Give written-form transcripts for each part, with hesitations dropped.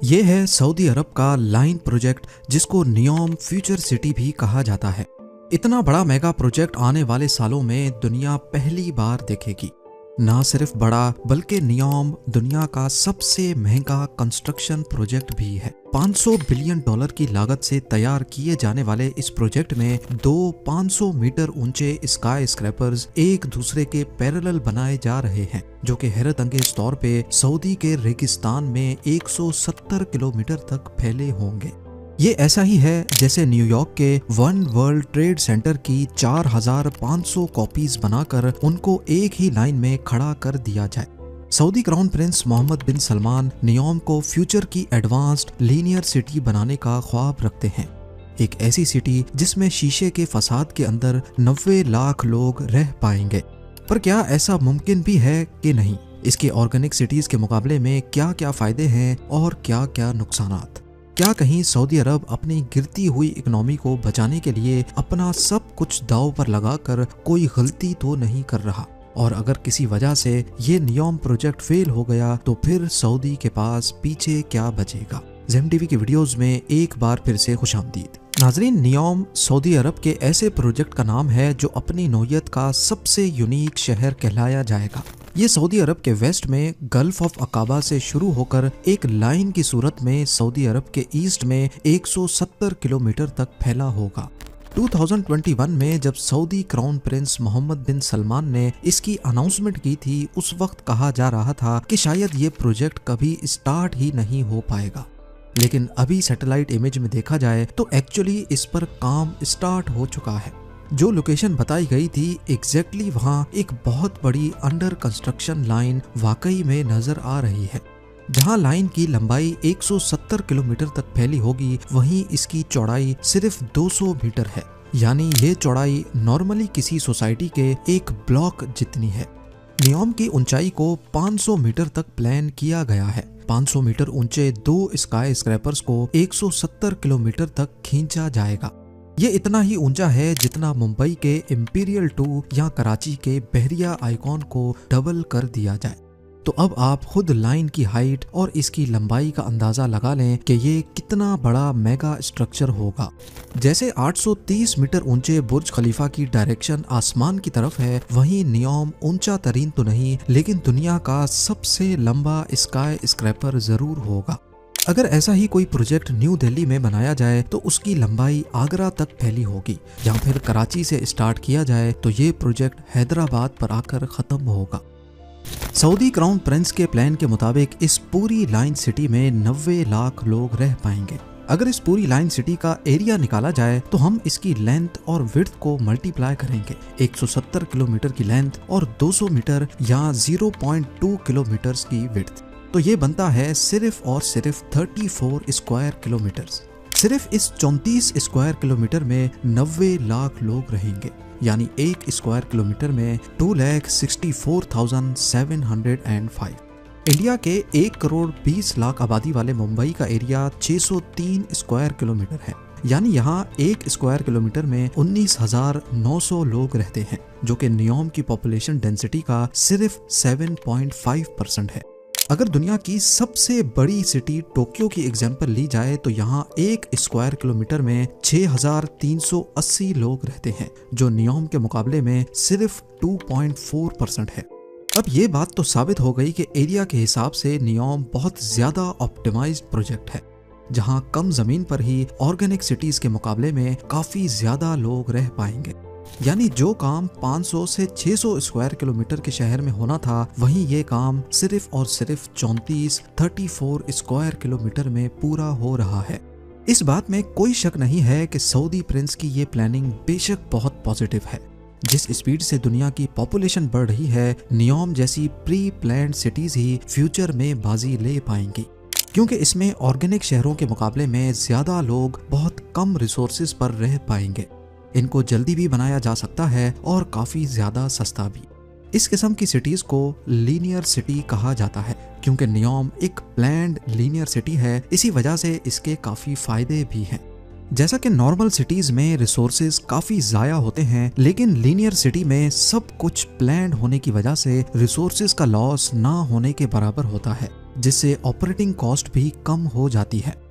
ये है सऊदी अरब का लाइन प्रोजेक्ट, जिसको नियोम फ्यूचर सिटी भी कहा जाता है। इतना बड़ा मेगा प्रोजेक्ट आने वाले सालों में दुनिया पहली बार देखेगी। ना सिर्फ बड़ा, बल्कि नियोम दुनिया का सबसे महंगा कंस्ट्रक्शन प्रोजेक्ट भी है। $500 बिलियन की लागत से तैयार किए जाने वाले इस प्रोजेक्ट में दो 500 मीटर ऊंचे स्काई स्क्रैपर्स एक दूसरे के पैरेलल बनाए जा रहे हैं, जो कि हैरत अंगेज तौर पे सऊदी के रेगिस्तान में 170 किलोमीटर तक फैले होंगे। ये ऐसा ही है जैसे न्यूयॉर्क के वन वर्ल्ड ट्रेड सेंटर की 4500 कॉपीज बनाकर उनको एक ही लाइन में खड़ा कर दिया जाए। सऊदी क्राउन प्रिंस मोहम्मद बिन सलमान नियोम को फ्यूचर की एडवांस्ड लीनियर सिटी बनाने का ख्वाब रखते हैं। एक ऐसी सिटी जिसमें शीशे के फसाद के अंदर 90 लाख लोग रह पाएंगे। पर क्या ऐसा मुमकिन भी है कि नहीं? इसके ऑर्गेनिक सिटीज के मुकाबले में क्या क्या फायदे हैं और क्या क्या नुकसानात? क्या कहीं सऊदी अरब अपनी गिरती हुई इकोनॉमी को बचाने के लिए अपना सब कुछ दांव पर लगाकर कोई गलती तो नहीं कर रहा? और अगर किसी वजह से ये नियोम प्रोजेक्ट फेल हो गया तो फिर सऊदी के पास पीछे क्या बचेगा? ज़ेम टीवी की वीडियोस में एक बार फिर से खुशामदीद। नाजरीन, नियोम सऊदी अरब के ऐसे प्रोजेक्ट का नाम है जो अपनी नौयत का सबसे यूनिक शहर कहलाया जाएगा। ये सऊदी अरब के वेस्ट में गल्फ ऑफ अकाबा से शुरू होकर एक लाइन की सूरत में सऊदी अरब के ईस्ट में 170 किलोमीटर तक फैला होगा। 2021 में जब सऊदी क्राउन प्रिंस मोहम्मद बिन सलमान ने इसकी अनाउंसमेंट की थी, उस वक्त कहा जा रहा था कि शायद ये प्रोजेक्ट कभी स्टार्ट ही नहीं हो पाएगा। लेकिन अभी सैटेलाइट इमेज में देखा जाए तो एक्चुअली इस पर काम स्टार्ट हो चुका है। जो लोकेशन बताई गई थी एग्जैक्टली वहाँ एक बहुत बड़ी अंडर कंस्ट्रक्शन लाइन वाकई में नजर आ रही है। जहाँ लाइन की लंबाई 170 किलोमीटर तक फैली होगी, वहीं इसकी चौड़ाई सिर्फ 200 मीटर है। यानी ये चौड़ाई नॉर्मली किसी सोसाइटी के एक ब्लॉक जितनी है। नियोम की ऊंचाई को 500 मीटर तक प्लान किया गया है। 500 मीटर ऊंचे दो स्काई स्क्रैपर्स को 170 किलोमीटर तक खींचा जाएगा। ये इतना ही ऊंचा है जितना मुंबई के इंपीरियल 2 या कराची के बहरिया आइकॉन को डबल कर दिया जाए। तो अब आप खुद लाइन की हाइट और इसकी लंबाई का अंदाजा लगा लें कि ये कितना बड़ा मेगा स्ट्रक्चर होगा। जैसे 830 मीटर ऊंचे बुर्ज खलीफा की डायरेक्शन आसमान की तरफ है, वहीं नियोम ऊंचा तरीन तो नहीं, लेकिन दुनिया का सबसे लंबा स्काई स्क्रैपर जरूर होगा। अगर ऐसा ही कोई प्रोजेक्ट न्यू दिल्ली में बनाया जाए तो उसकी लंबाई आगरा तक फैली होगी, या फिर कराची से स्टार्ट किया जाए तो ये प्रोजेक्ट हैदराबाद पर आकर खत्म होगा। सऊदी क्राउन प्रिंस के प्लान के मुताबिक इस पूरी लाइन सिटी में 90 लाख लोग रह पाएंगे। अगर इस पूरी लाइन सिटी का एरिया निकाला जाए तो हम इसकी लेंथ और विड्थ को मल्टीप्लाई करेंगे। 170 किलोमीटर की लेंथ और 200 मीटर या 0.2 किलोमीटर की विड्थ, तो ये बनता है सिर्फ और सिर्फ 34 स्क्वायर किलोमीटर्स। सिर्फ इस 34 स्क्वायर किलोमीटर में 90 लाख लोग रहेंगे। यानी एक स्क्वायर किलोमीटर में 2,64,705। इंडिया के 1 करोड़ 20 लाख आबादी वाले मुंबई का एरिया 603 स्क्वायर किलोमीटर है। यानी यहाँ एक स्क्वायर किलोमीटर में 19,900 लोग रहते हैं, जो कि नियोम की पॉपुलेशन डेंसिटी का सिर्फ 7.5% है। अगर दुनिया की सबसे बड़ी सिटी टोक्यो की एग्जाम्पल ली जाए तो यहाँ एक स्क्वायर किलोमीटर में 6,380 लोग रहते हैं, जो नियोम के मुकाबले में सिर्फ 2.4% है। अब ये बात तो साबित हो गई कि एरिया के हिसाब से नियोम बहुत ज्यादा ऑप्टिमाइज्ड प्रोजेक्ट है, जहाँ कम जमीन पर ही ऑर्गेनिक सिटीज के मुकाबले में काफी ज्यादा लोग रह पाएंगे। यानी जो काम 500 से 600 स्क्वायर किलोमीटर के शहर में होना था, वहीं ये काम सिर्फ और सिर्फ 34 स्क्वायर किलोमीटर में पूरा हो रहा है। इस बात में कोई शक नहीं है कि सऊदी प्रिंस की ये प्लानिंग बेशक बहुत पॉजिटिव है। जिस स्पीड से दुनिया की पॉपुलेशन बढ़ रही है, नियोम जैसी प्री प्लान्ड सिटीज ही फ्यूचर में बाजी ले पाएंगी, क्योंकि इसमें ऑर्गेनिक शहरों के मुकाबले में ज्यादा लोग बहुत कम रिसोर्सेज पर रह पाएंगे। इनको जल्दी भी बनाया जा सकता है और काफी ज्यादा सस्ता भी। इस किस्म की सिटीज को लीनियर सिटी कहा जाता है, क्योंकि नियोम एक प्लान्ड लीनियर सिटी है। इसी वजह से इसके काफी फायदे भी हैं। जैसा कि नॉर्मल सिटीज में रिसोर्सेज काफी जाया होते हैं, लेकिन लीनियर सिटी में सब कुछ प्लान्ड होने की वजह से रिसोर्सेज का लॉस ना होने के बराबर होता है। जिससे ऑपरेटिंग कॉस्ट भी कम हो जाती है।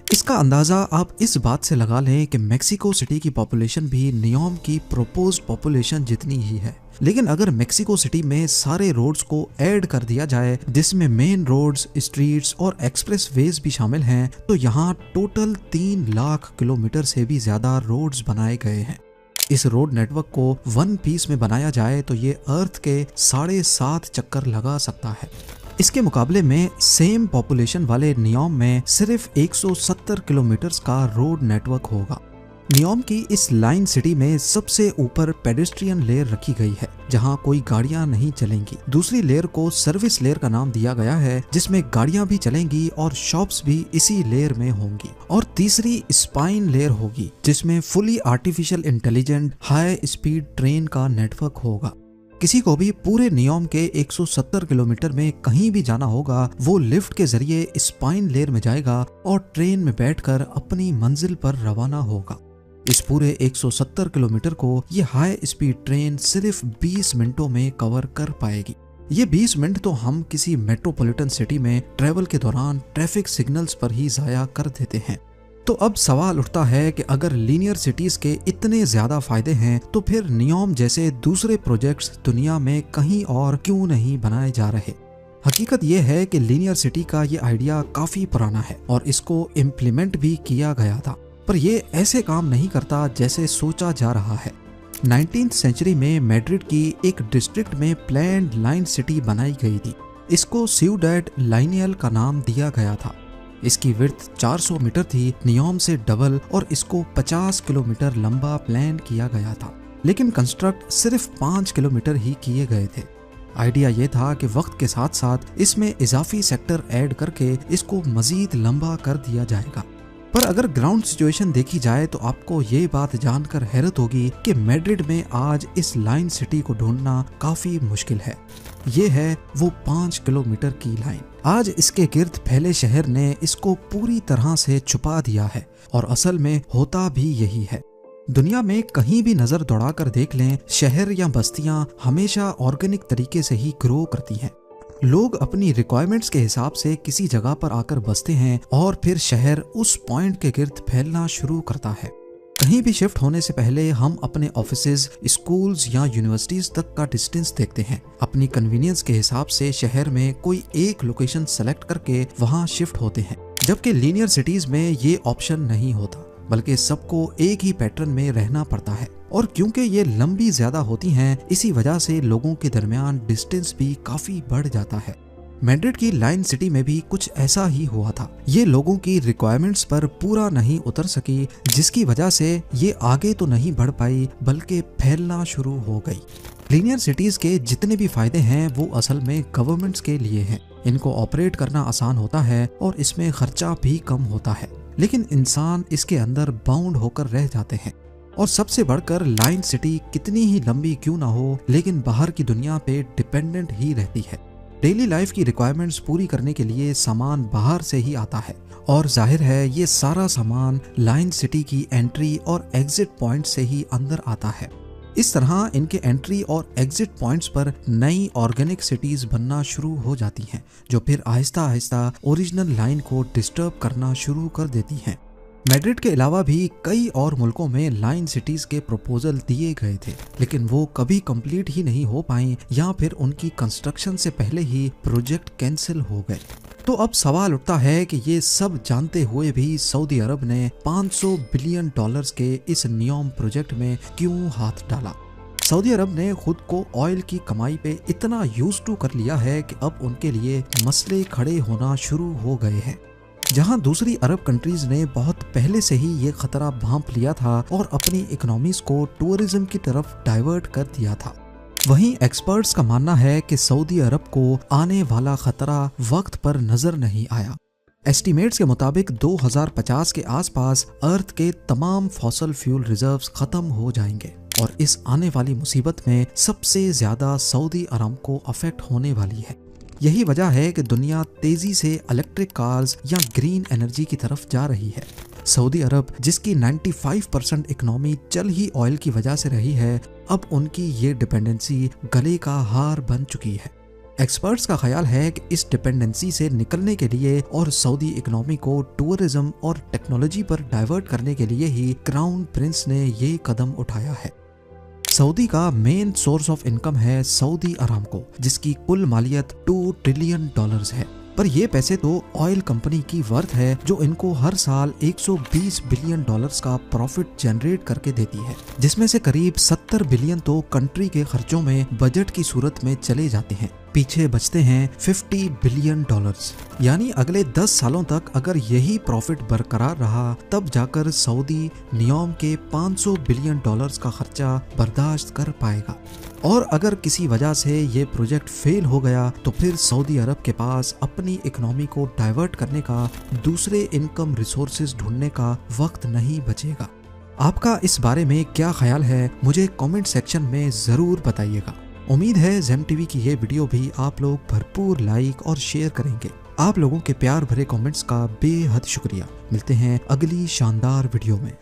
इसका अंदाजा आप इस बात से लगा लें कि मेक्सिको सिटी की पॉपुलेशन भी नियोम की प्रोपोज्ड पॉपुलेशन जितनी ही है। लेकिन अगर मेक्सिको सिटी में सारे रोड्स को ऐड कर दिया जाए, जिसमें मेन रोड्स, स्ट्रीट्स और एक्सप्रेस वेज भी शामिल हैं, तो यहाँ टोटल 3 लाख किलोमीटर से भी ज्यादा रोड्स बनाए गए हैं। इस रोड नेटवर्क को वन पीस में बनाया जाए तो ये अर्थ के 7.5 चक्कर लगा सकता है। इसके मुकाबले में सेम पॉपुलेशन वाले नियोम में सिर्फ 170 किलोमीटर का रोड नेटवर्क होगा। नियोम की इस लाइन सिटी में सबसे ऊपर पेडेस्ट्रियन लेयर रखी गई है, जहां कोई गाड़ियां नहीं चलेंगी। दूसरी लेयर को सर्विस लेयर का नाम दिया गया है, जिसमें गाड़ियां भी चलेंगी और शॉप्स भी इसी लेयर में होंगी। और तीसरी स्पाइन लेयर होगी, जिसमें fully artificial intelligent high speed train का नेटवर्क होगा। किसी को भी पूरे नियोम के 170 किलोमीटर में कहीं भी जाना होगा, वो लिफ्ट के जरिए स्पाइन लेयर में जाएगा और ट्रेन में बैठकर अपनी मंजिल पर रवाना होगा। इस पूरे 170 किलोमीटर को ये हाई स्पीड ट्रेन सिर्फ 20 मिनटों में कवर कर पाएगी। ये 20 मिनट तो हम किसी मेट्रोपॉलिटन सिटी में ट्रेवल के दौरान ट्रैफिक सिग्नल्स पर ही जाया कर देते हैं। तो अब सवाल उठता है कि अगर लीनियर सिटीज के इतने ज्यादा फायदे हैं, तो फिर नियोम जैसे दूसरे प्रोजेक्ट्स दुनिया में कहीं और क्यों नहीं बनाए जा रहे। हकीकत यह है कि लीनियर सिटी का ये आइडिया काफी पुराना है और इसको इम्प्लीमेंट भी किया गया था, पर यह ऐसे काम नहीं करता जैसे सोचा जा रहा है। 19th सेंचुरी में मैड्रिड की एक डिस्ट्रिक्ट में प्लान्ड लाइन सिटी बनाई गई थी। इसको सिउडेड लाइनियल का नाम दिया गया था। इसकी विड्थ 400 मीटर थी, नियोम से डबल, और इसको 50 किलोमीटर लंबा प्लान किया गया था। लेकिन कंस्ट्रक्ट सिर्फ 5 किलोमीटर ही किए गए थे। आइडिया ये था कि वक्त के साथ साथ इसमें इजाफी सेक्टर ऐड करके इसको मजीद लंबा कर दिया जाएगा। पर अगर ग्राउंड सिचुएशन देखी जाए तो आपको ये बात जानकर हैरत होगी कि मैड्रिड में आज इस लाइन सिटी को ढूंढना काफी मुश्किल है। ये है वो 5 किलोमीटर की लाइन। आज इसके गिर्द फैले शहर ने इसको पूरी तरह से छुपा दिया है और असल में होता भी यही है। दुनिया में कहीं भी नजर दौड़ाकर देख लें, शहर या बस्तियां हमेशा ऑर्गेनिक तरीके से ही ग्रो करती हैं। लोग अपनी रिक्वायरमेंट्स के हिसाब से किसी जगह पर आकर बसते हैं और फिर शहर उस पॉइंट के गिर्द फैलना शुरू करता है। कहीं भी शिफ्ट होने से पहले हम अपने ऑफिसेज, स्कूल्स या यूनिवर्सिटीज तक का डिस्टेंस देखते हैं। अपनी कन्वीनियंस के हिसाब से शहर में कोई एक लोकेशन सेलेक्ट करके वहां शिफ्ट होते हैं, जबकि लीनियर सिटीज में ये ऑप्शन नहीं होता, बल्कि सबको एक ही पैटर्न में रहना पड़ता है। और क्योंकि ये लंबी ज्यादा होती हैं, इसी वजह से लोगों के दरमियान डिस्टेंस भी काफी बढ़ जाता है। मैड्रिड की लाइन सिटी में भी कुछ ऐसा ही हुआ था। ये लोगों की रिक्वायरमेंट्स पर पूरा नहीं उतर सकी, जिसकी वजह से ये आगे तो नहीं बढ़ पाई बल्कि फैलना शुरू हो गई। लीनियर सिटीज के जितने भी फायदे हैं वो असल में गवर्नमेंट्स के लिए हैं। इनको ऑपरेट करना आसान होता है और इसमें खर्चा भी कम होता है, लेकिन इंसान इसके अंदर बाउंड होकर रह जाते हैं। और सबसे बढ़कर लाइन सिटी कितनी ही लंबी क्यों ना हो, लेकिन बाहर की दुनिया पे डिपेंडेंट ही रहती है। डेली लाइफ की रिक्वायरमेंट्स पूरी करने के लिए सामान बाहर से ही आता है और जाहिर है ये सारा सामान लाइन सिटी की एंट्री और एग्जिट पॉइंट से ही अंदर आता है। इस तरह इनके एंट्री और एग्जिट पॉइंट्स पर नई ऑर्गेनिक सिटीज बनना शुरू हो जाती हैं, जो फिर आहिस्ता आहिस्ता ओरिजिनल लाइन को डिस्टर्ब करना शुरू कर देती हैं। मैड्रिड के अलावा भी कई और मुल्कों में लाइन सिटीज के प्रपोजल दिए गए थे, लेकिन वो कभी कंप्लीट ही नहीं हो पाए या फिर उनकी कंस्ट्रक्शन से पहले ही प्रोजेक्ट कैंसिल हो गए। तो अब सवाल उठता है कि ये सब जानते हुए भी सऊदी अरब ने $500 बिलियन के इस नियोम प्रोजेक्ट में क्यों हाथ डाला। सऊदी अरब ने खुद को ऑयल की कमाई पे इतना यूज्ड टू कर लिया है कि अब उनके लिए मसले खड़े होना शुरू हो गए हैं। जहां दूसरी अरब कंट्रीज ने बहुत पहले से ही ये खतरा भांप लिया था और अपनी इकोनॉमीज को टूरिज्म की तरफ डाइवर्ट कर दिया था, वहीं एक्सपर्ट्स का मानना है कि सऊदी अरब को आने वाला खतरा वक्त पर नजर नहीं आया। एस्टीमेट्स के मुताबिक 2050 के आसपास अर्थ के तमाम फॉसल फ्यूल रिजर्व्स खत्म हो जाएंगे और इस आने वाली मुसीबत में सबसे ज्यादा सऊदी अरब को अफेक्ट होने वाली है। यही वजह है कि दुनिया तेजी से इलेक्ट्रिक कार्स या ग्रीन एनर्जी की तरफ जा रही है। सऊदी अरब, जिसकी 95% इकोनॉमी चल ही ऑयल की वजह से रही है, अब उनकी ये डिपेंडेंसी गले का हार बन चुकी है। एक्सपर्ट्स का ख्याल है कि इस डिपेंडेंसी से निकलने के लिए और सऊदी इकोनॉमी को टूरिज्म और टेक्नोलॉजी पर डाइवर्ट करने के लिए ही क्राउन प्रिंस ने ये कदम उठाया है। सऊदी का मेन सोर्स ऑफ इनकम है सऊदी अरामको, जिसकी कुल मालियत $2 ट्रिलियन है। पर ये पैसे तो ऑयल कंपनी की वर्थ है जो इनको हर साल $120 बिलियन का प्रॉफिट जनरेट करके देती है, जिसमें से करीब 70 बिलियन तो कंट्री के खर्चों में बजट की सूरत में चले जाते हैं। पीछे बचते हैं $50 बिलियन। यानी अगले 10 सालों तक अगर यही प्रॉफिट बरकरार रहा तब जाकर सऊदी नियोम के $500 बिलियन का खर्चा बर्दाश्त कर पाएगा। और अगर किसी वजह से ये प्रोजेक्ट फेल हो गया तो फिर सऊदी अरब के पास अपनी इकोनॉमी को डाइवर्ट करने का, दूसरे इनकम रिसोर्सेज ढूंढने का वक्त नहीं बचेगा। आपका इस बारे में क्या ख्याल है, मुझे कमेंट सेक्शन में ज़रूर बताइएगा। उम्मीद है ज़ेम टीवी की ये वीडियो भी आप लोग भरपूर लाइक और शेयर करेंगे। आप लोगों के प्यार भरे कमेंट्स का बेहद शुक्रिया। मिलते हैं अगली शानदार वीडियो में।